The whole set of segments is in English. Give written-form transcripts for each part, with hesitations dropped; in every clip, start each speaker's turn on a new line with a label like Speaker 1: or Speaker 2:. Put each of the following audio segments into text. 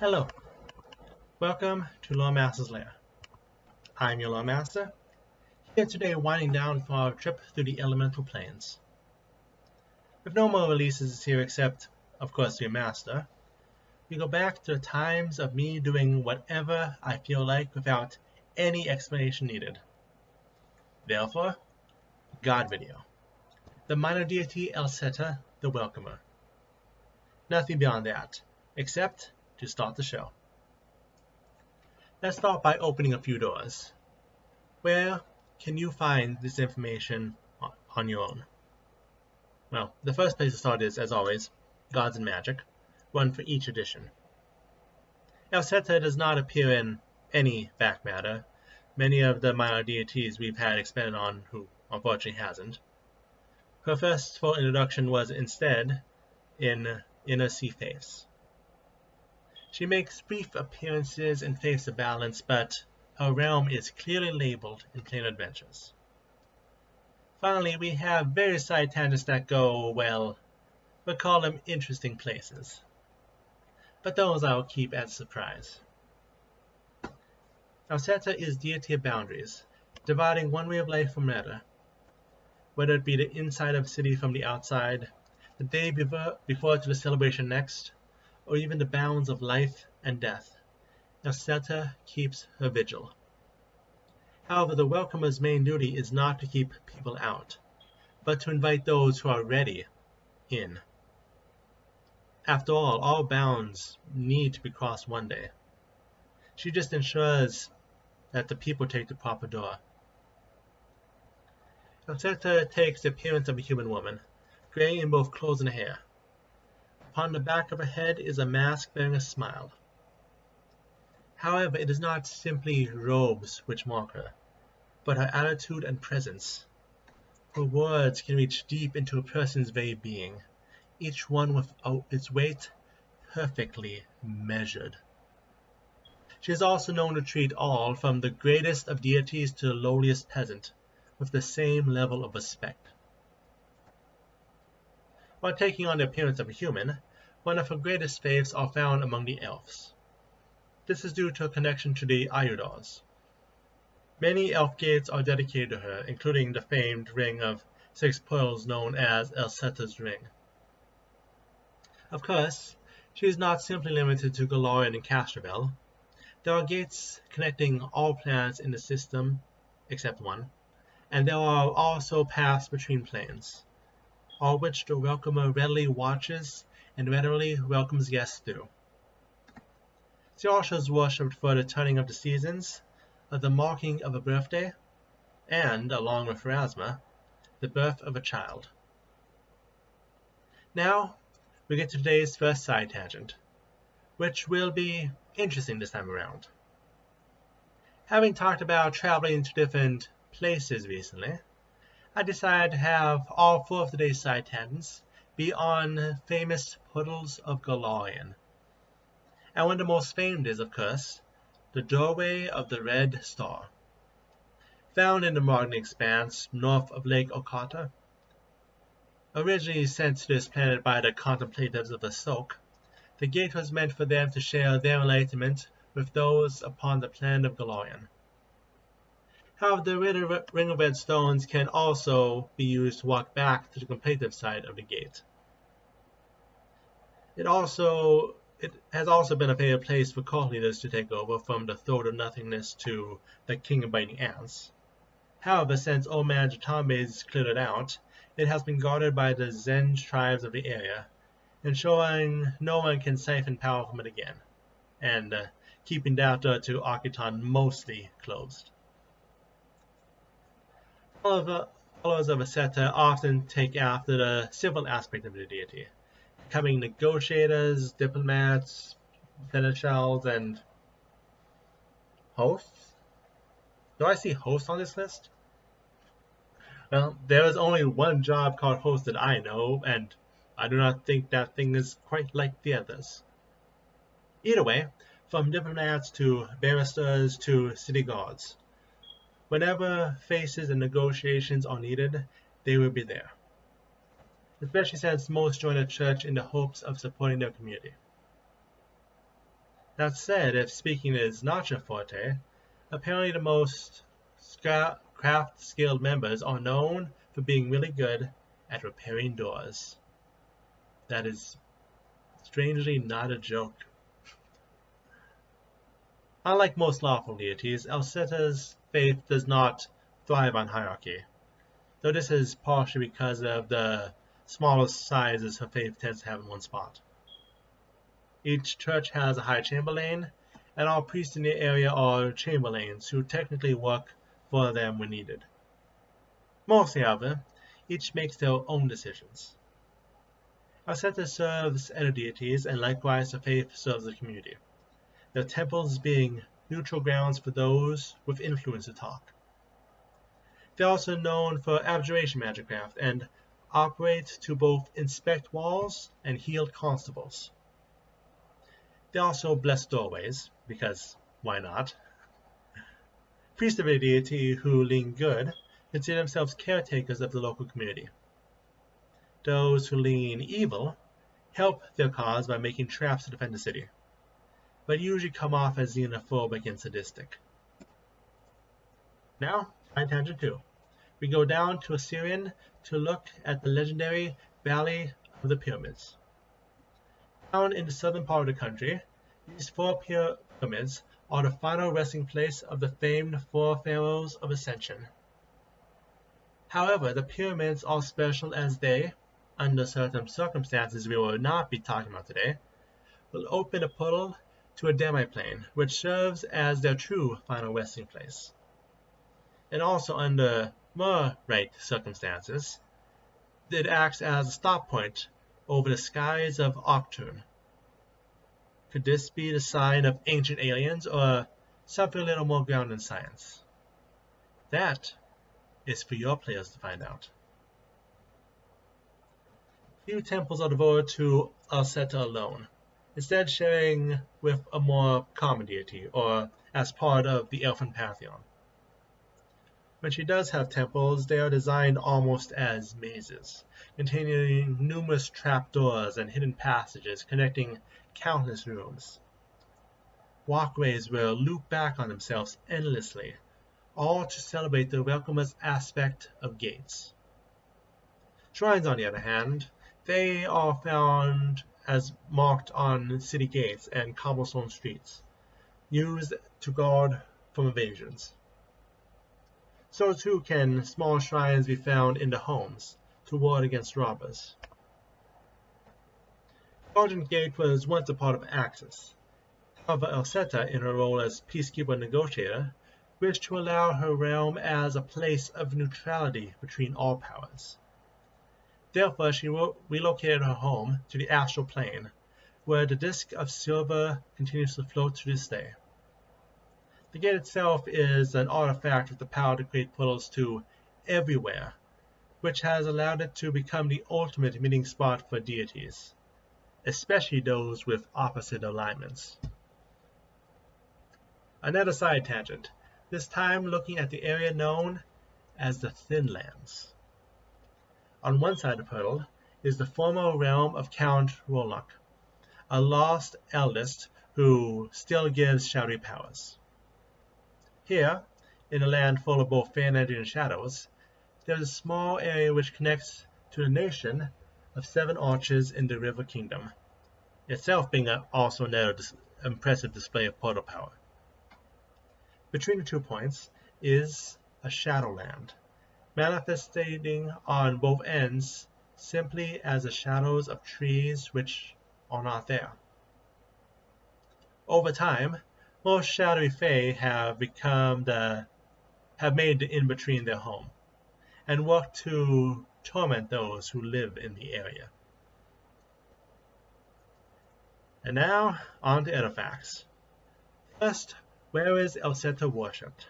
Speaker 1: Hello, welcome to Loremaster's Lair. I'm your Loremaster, here today winding down for our trip through the elemental planes. With no more releases here except, of course, Remaster, we go back to the times of me doing whatever I feel like without any explanation needed. Therefore, God video. The minor deity Alseta, the Welcomer. Nothing beyond that, except to start the show. Let's start by opening a few doors. Where can you find this information on your own? Well, the first place to start is, as always, Gods and Magic, one for each edition. Alseta does not appear in any back matter. Many of the minor deities we've had expanded on who unfortunately hasn't. Her first full introduction was instead in Inner Sea Faiths. She makes brief appearances in Faiths of Balance, but her realm is clearly labeled in Plain Adventures. Finally, we have various side tangents that go, well, we'll call them interesting places. But those I will keep as a surprise. Alseta is deity of boundaries, dividing one way of life from another. Whether it be the inside of a city from the outside, the day before to the celebration next, or even the bounds of life and death, Alseta keeps her vigil. However, the Welcomer's main duty is not to keep people out, but to invite those who are ready in. After all bounds need to be crossed one day. She just ensures that the people take the proper door. Alseta takes the appearance of a human woman, gray in both clothes and hair. Upon the back of her head is a mask bearing a smile. However, it is not simply robes which mark her, but her attitude and presence. Her words can reach deep into a person's very being, each one with its weight perfectly measured. She is also known to treat all, from the greatest of deities to the lowliest peasant, with the same level of respect. While taking on the appearance of a human, one of her greatest faiths are found among the elves. This is due to a connection to the Ayudars. Many elf gates are dedicated to her, including the famed ring of 6 pearls known as Alseta's ring. Of course, she is not simply limited to Golarion and Castrovel. There are gates connecting all planets in the system, except one, and there are also paths between planes, all which the Welcomer readily watches and readily welcomes guests through. She also is worshipped for the turning of the seasons, the marking of a birthday, and, along with Pharasma, the birth of a child. Now, we get to today's first side tangent, which will be interesting this time around. Having talked about traveling to different places recently, I decided to have all 4 of today's side tangents be on famous portals of Golarion. And one of the most famed is, of course, the Doorway of the Red Star. Found in the Margin Expanse north of Lake Okata. Originally sent to this planet by the contemplatives of the Soak, the gate was meant for them to share their enlightenment with those upon the planet of Golarion. However, the Ring of Red Stones can also be used to walk back to the contemplative side of the gate. It has also been a favorite place for cult leaders to take over, from the Throat of Nothingness to the King of Biting Ants. However, since Old Man Jatambe's cleared it out, it has been guarded by the Zen tribes of the area, ensuring no one can siphon power from it again, and keeping that door to Architon mostly closed. Followers of Alseta often take after the civil aspect of the deity, becoming negotiators, diplomats, seneschals, and hosts? Do I see hosts on this list? Well, there is only one job called host that I know, and I do not think that thing is quite like the others. Either way, from diplomats to barristers to city guards, whenever faces and negotiations are needed, they will be there. Especially since most join the church in the hopes of supporting their community. That said, if speaking is not your forte, apparently the most craft-skilled members are known for being really good at repairing doors. That is strangely not a joke. Unlike most lawful deities, Alseta's faith does not thrive on hierarchy, though this is partially because of the smaller sizes her faith tends to have in one spot. Each church has a high chamberlain, and all priests in the area are chamberlains who technically work for them when needed. Mostly, however, each makes their own decisions. Alseta serves other deities, and likewise the faith serves the community, their temples being neutral grounds for those with influence to talk. They are also known for abjuration magicraft and operate to both inspect walls and heal constables. They also bless doorways, because why not? Priests of a deity who lean good consider themselves caretakers of the local community. Those who lean evil help their cause by making traps to defend the city, but usually come off as xenophobic and sadistic. Now, side tangent 2. We go down to Assyrian to look at the legendary Valley of the Pyramids. Found in the southern part of the country, these 4 pyramids are the final resting place of the famed 4 pharaohs of Ascension. However, the pyramids are special as they, under certain circumstances we will not be talking about today, will open a portal to a demi-plane, which serves as their true final resting place. And also under more right circumstances, it acts as a stop point over the skies of Octoon. Could this be the sign of ancient aliens, or something a little more grounded in science? That is for your players to find out. Few temples are devoted to Alseta alone, instead sharing with a more common deity, or as part of the Elfin Pantheon. When she does have temples, they are designed almost as mazes, containing numerous trapdoors and hidden passages connecting countless rooms. Walkways will loop back on themselves endlessly, all to celebrate the welcomest aspect of gates. Shrines, on the other hand, they are found as marked on city gates and cobblestone streets, used to guard from invasions. So too can small shrines be found in the homes, to ward against robbers. Golarion Gate was once a part of Axis. However, Alseta, in her role as peacekeeper and negotiator, wished to allow her realm as a place of neutrality between all powers. Therefore, she relocated her home to the astral plane, where the disk of silver continues to float to this day. The gate itself is an artifact with the power to create portals to everywhere, which has allowed it to become the ultimate meeting spot for deities, especially those with opposite alignments. Another side tangent, this time looking at the area known as the Thin Lands. On one side of the portal is the former realm of Count Rollock, a lost eldest who still gives shadowy powers. Here, in a land full of both fair energy and shadows, there is a small area which connects to the nation of 7 arches in the River Kingdom, itself being also another impressive display of portal power. Between the 2 points is a Shadowland, manifesting on both ends simply as the shadows of trees which are not there. Over time, most shadowy fae have made the in-between their home, and work to torment those who live in the area. And now, on to artifacts. First, where is Alseta worshipped?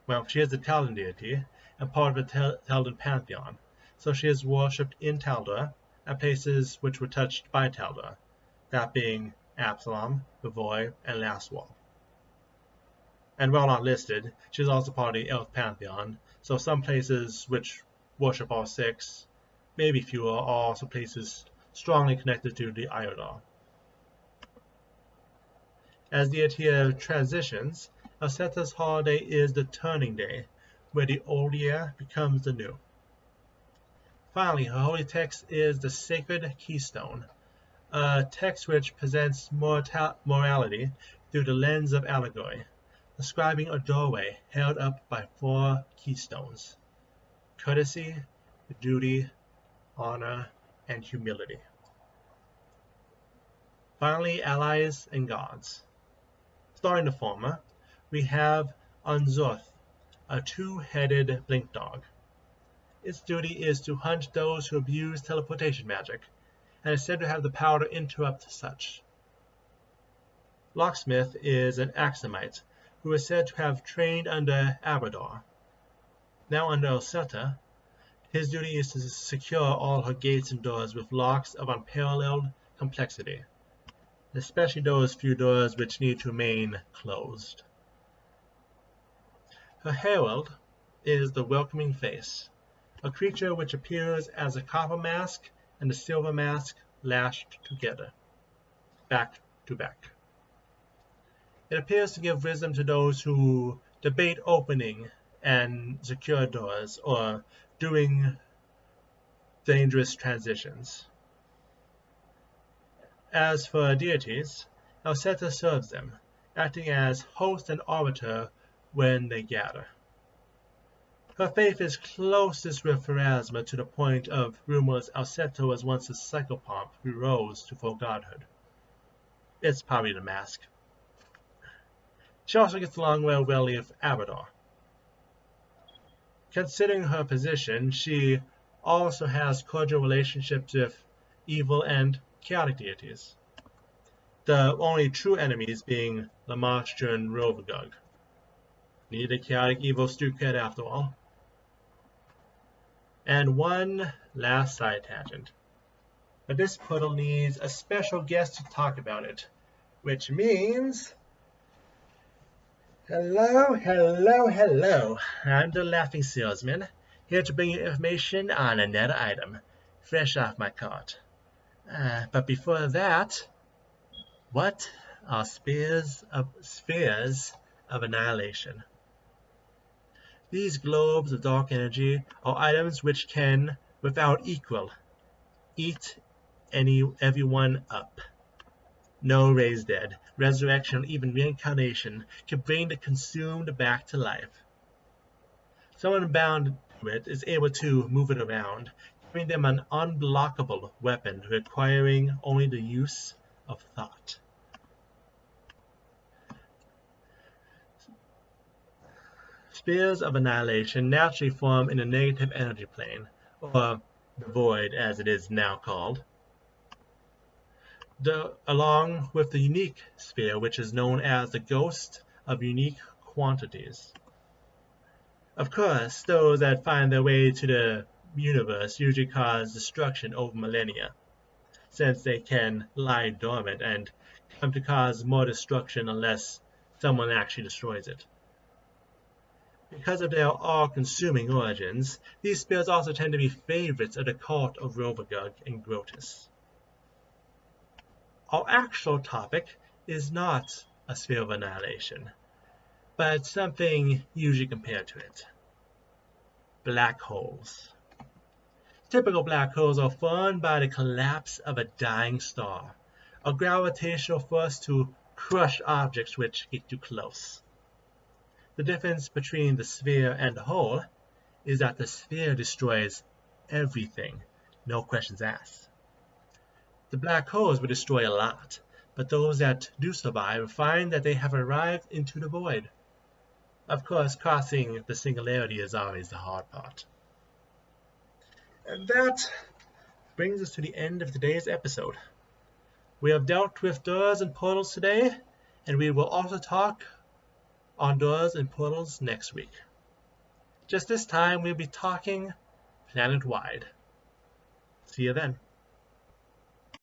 Speaker 1: Well, she is a Taldan deity, and part of the Taldan Pantheon, so she is worshipped in Taldor, at places which were touched by Taldor, that being Absalom, Bavoy, and Lastwall. And while not listed, she is also part of the Elf Pantheon, so some places which worship all 6, maybe fewer, are also places strongly connected to the Iodar. As deity of transitions, Alseta's holiday is the turning day, where the old year becomes the new. Finally, her holy text is the Sacred Keystone, a text which presents morality through the lens of allegory, describing a doorway held up by 4 keystones: courtesy, duty, honor, and humility. Finally, allies and gods. Starting the former, we have Unzorth, a 2-headed blink dog. Its duty is to hunt those who abuse teleportation magic, and is said to have the power to interrupt such. Locksmith is an Axumite, who is said to have trained under Abrador. Now under Alseta, his duty is to secure all her gates and doors with locks of unparalleled complexity, especially those few doors which need to remain closed. Her herald is the Welcoming Face, a creature which appears as a copper mask and a silver mask lashed together, back to back. It appears to give wisdom to those who debate opening and secure doors or doing dangerous transitions. As for deities, Alseta serves them, acting as host and arbiter when they gather. Her faith is closest with Pharasma to the point of rumors Alseta was once a psychopomp who rose to full godhood. It's probably the mask. She also gets along well with Abrador. Considering her position, she also has cordial relationships with evil and chaotic deities, the only true enemies being Loremaster and Rovagug. Neither chaotic evil Stuket after all. And one last side tangent. But this portal needs a special guest to talk about it, which means... Hello. I'm the Laughing Salesman, here to bring you information on another item, fresh off my cart. But before that, what are spheres of annihilation? These globes of dark energy are items which can, without equal, eat everyone up. No raised dead, resurrection, or even reincarnation can bring the consumed back to life. Someone bound to it is able to move it around, giving them an unblockable weapon requiring only the use of thought. Spheres of annihilation naturally form in the negative energy plane, or the void as it is now called, along with the unique sphere which is known as the ghost of unique quantities. Of course, those that find their way to the universe usually cause destruction over millennia, since they can lie dormant and come to cause more destruction unless someone actually destroys it. Because of their all-consuming origins, these spheres also tend to be favorites of the cult of Rovagug and Grotus. Our actual topic is not a sphere of annihilation, but something usually compared to it. Black holes. Typical black holes are formed by the collapse of a dying star, a gravitational force to crush objects which get too close. The difference between the sphere and the hole is that the sphere destroys everything, no questions asked. The black holes will destroy a lot, but those that do survive find that they have arrived into the void. Of course, crossing the singularity is always the hard part. And that brings us to the end of today's episode. We have dealt with doors and portals today, and we will also talk on doors and portals next week. Just this time, we'll be talking planet-wide. See you then.